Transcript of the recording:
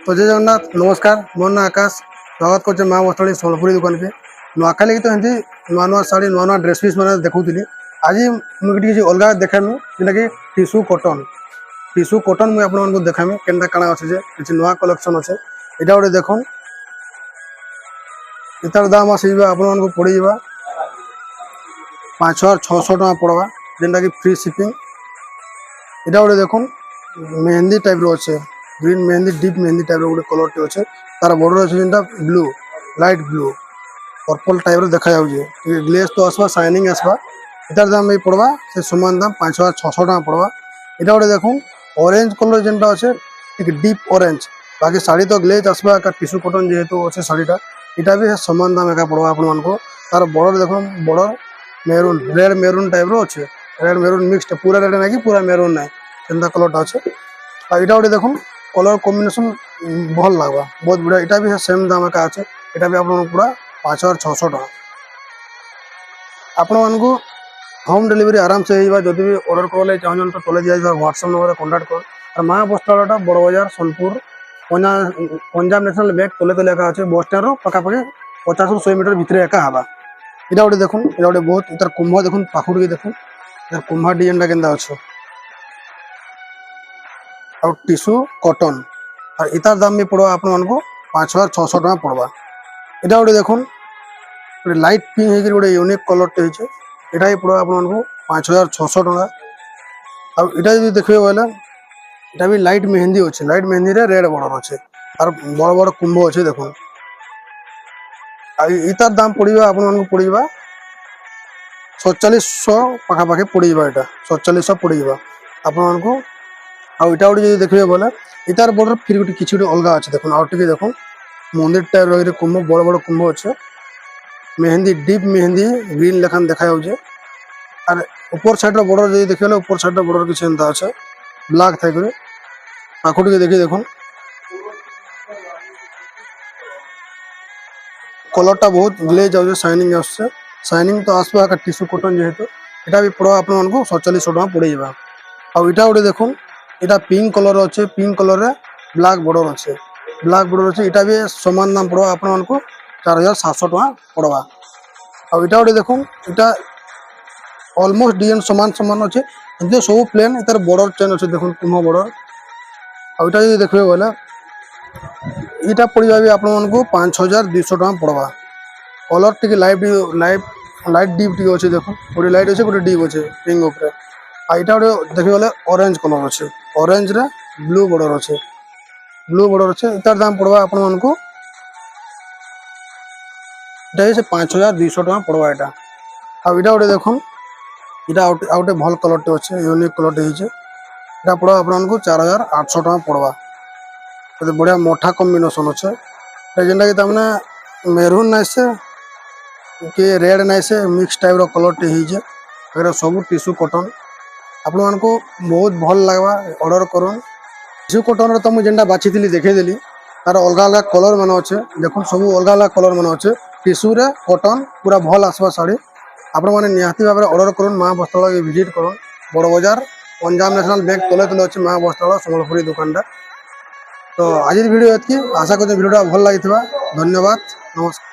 तो जय जगन्नाथ नमस्कार मोर ना आकाश स्वागत कर माँ बस्ती सम्बलपुरी दुकान के नुआखा लगी तो एमती नुआ नुआ शाढ़ी नुआ नुआ ड्रेस पिस मैंने देखुली आज मुझे किसी अलग देखामी जेटा कि टिश्यू कटन मुझे आपको देखामी केनटा काଣା अच्छे जे किसी नुआ कलेक्शन अच्छे यहाँ गोटे देखुन इतार दाम आसो आपको पड़ जा 5600 टका पड़वा जेनटा कि फ्री शिपिंग यहाँ गोटे देखुन मेहंदी टाइप रो अच्छे ग्रीन मेहंदी डीप मेहंदी टाइप गोटे कलर टे अच्छे तार बॉर्डर अच्छे जेनटा blue light blue purple type देखा जाऊे ग्लेज तो आसवा शाइनिंग आसवा इतार दाम ये पड़वा से समान दाम 5600 टका पड़वा यहाँ गोटे देखुन ऑरेंज कलर जेनटा अच्छे ठीक डीप ऑरेंज बाकी शाड़ी तो ग्लेज आसवा टिश्यू कटन जेहेतु अच्छे शाड़ीटा यहाँ भी समान दाम एका पड़वा आपको तार बॉर्डर देखो border maroon red maroon type रो अच्छे रेड मेरून मिक्सड पूरा रेड ना कि पूरा मेरून ना सेंता कलरटा अच्छे और यहाँ गोटे देखो कलर कॉम्बिनेशन भल लगवा बहुत बढ़िया यहाँ भी सेम दाम एका अच्छे यहाँ भी आप पूरा 5600 टका आपण मानक होम डिलीवरी आराम से जब भी ऑर्डर कर चाहूँ तो तले दिया व्हाट्सएप नंबर कॉन्टाक्ट कर और माँ बस्ता बड़ बजार सोनपुर पंजाब नेशनल बैंक तले तले एका अच्छे बस स्टैंड पखापाखि 50 ରୁ 100 मीटर भितर एका हवा यहाँ गोटे देखुन यहाँ गोटे बहुत इतार कुंभ देखुन पाखुड़ के देखुन इतार कुंभा डिजाइन केनता अच्छे और टिश्यू कटन और इतार दाम भी पड़वा आपको 5600 टका पड़वा यहाँ गोटे देखुन लाइट पिंक है गोटे यूनिक कलर टे यहाँ भी पड़वा आपको 5600 टका और यहाँ देखिए बोले यहाँ भी लाइट मेहंदी अच्छे लाइट मेहंदी रे रेड बॉर्डर अच्छे और बड़ बड़ कुंभ अच्छे देखो इतार दाम पड़ा आपको पड़ा 4700 पखापाखि पड़ा यहाँ 4700 पड़ा आपको आउ इटा गोटे देखिए बोले इतार बॉर्डर फिर गोटे किसी अलग अच्छे देखो आउ टे देखो मंदिर टाइप रही कुंभ बड़ बड़ कुंभ अच्छे मेहंदी डीप मेहंदी ग्रीन लेखान देखा जाऊे और ऊपर साइड बॉर्डर जो देखिए ऊपर साइड बॉर्डर किसी एंता अच्छे ब्लैक थी पाखुड़ के देखिए देखो कलरटा बहुत ग्लेज आउे शाइनिंग आसे शाइनिंग तो आसपा टिश्यू कटन जेहेतु यहाँ भी पड़ा आपको 4700 टका पड़ जावा और इटा गोटे देखो यहाँ पिंक कलर अच्छे पिंक कलर रे ब्लैक बॉर्डर अच्छे यहाँ भी समान दाम पड़ा आपको 4700 टका पड़वा और इटा गोटे देखो यहाँ ऑलमोस्ट डिजाइन समान समान अच्छे जो सब प्लेन इतार बॉर्डर चेन अच्छे देखो कुंभ बॉर्डर और यहाँ देखिए बोले यहाँ पड़ा भी आपको 5200 टका पड़वा कलर टी लाइट डीप टी अच्छे देखो गोटे लाइट अच्छे गोटे डीप अच्छे पिंक उपरे और यहाँ गोटे देखिए बोले ऑरेंज कलर अच्छे ऑरेंज रे ब्लू बॉर्डर अच्छे इतार दाम पड़वा आपको ये से 5200 टका पड़वा यहाँ और यहाँ गोटे देखो यहाँ गोटे भल कलर टे अच्छे यूनिक कलर टे यहाँ पड़ा आपको 4800 टका पड़वा तो बढ़िया मोटा कॉम्बिनेशन अच्छे जेनटा कि तमने मेरून नाइ से कि रेड नाइ से मिक्स टाइप रो कलर टे अगर सब टिश्यू कटन आपण मानक बहुत भल लगवा ऑर्डर करन टिश्यू कटन तो मुझे जेनटा बाछी देखेदेली तार अलग अलग कलर मान अच्छे देखो सब अलग अलग कलर मान अच्छे टिश्यू रे कटन पूरा भल आसवा शाड़ी आपण मैंने निहाती भाव में ऑर्डर करन माँ बस्ता विजिट करन बड़ बजार पंजाब नेशनल बैंक तले तले अच्छे माँ बस्ता सम्बलपुरी दुकानटा तो आज वीडियो ये आशा करते वीडियोटा भल लगी धन्यवाद नमस्कार।